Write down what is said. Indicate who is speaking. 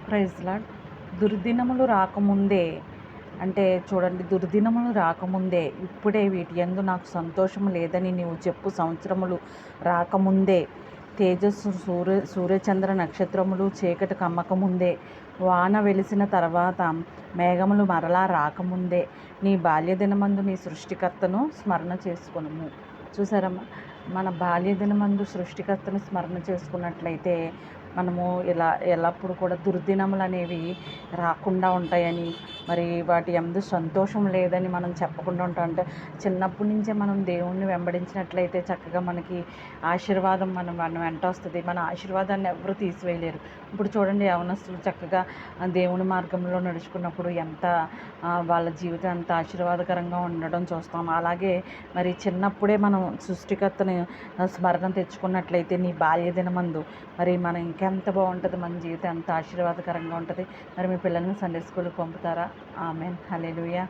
Speaker 1: Praise lord. దుర్దినములు రాకముందే అంటే చూడండి, దుర్దినములు రాకముందే ఇప్పుడే వీటి యందు నాకు సంతోషం లేదని నీవు చెప్పు సంవత్సరములు రాకముందే, తేజస్సు సూర్యచంద్ర నక్షత్రములు చీకటి కమ్మకముందే, వాన వెలిసిన తర్వాత మేఘములు మరలా రాకముందే నీ బాల్య దినమందు నీ సృష్టికర్తను స్మరణ చేసుకొనుము. చూసారమ్మా, మన బాల్య దినమందు సృష్టికర్తను స్మరణ చేసుకున్నట్లయితే మనము ఎల్లప్పుడూ కూడా దుర్దినములు అనేవి రాకుండా ఉంటాయని, మరి వాటి యందు సంతోషం లేదని మనం చెప్పకుండా ఉంటాం. అంటే చిన్నప్పటి నుంచే మనం దేవుణ్ణి వెంబడించినట్లయితే చక్కగా మనకి ఆశీర్వాదం మన వెంట వస్తుంది. మన ఆశీర్వాదాన్ని ఎవరు తీసివేయలేరు. ఇప్పుడు చూడండి, యవనస్తులు చక్కగా దేవుని మార్గంలో నడుచుకున్నప్పుడు ఎంత వాళ్ళ జీవితం ఎంత ఆశీర్వాదకరంగా ఉండడం చూస్తాం. అలాగే మరి చిన్నప్పుడే మనం సృష్టికర్తని స్మరణ తెచ్చుకున్నట్లయితే నీ బాల్య దినమందు మరి మనం ఇంకెంత బాగుంటుంది, మన జీవితం ఎంత ఆశీర్వాదకరంగా ఉంటుంది. మరి మీ పిల్లల్ని సండే స్కూల్కి పంపుతారా? ఆమేన్. హల్లెలూయా.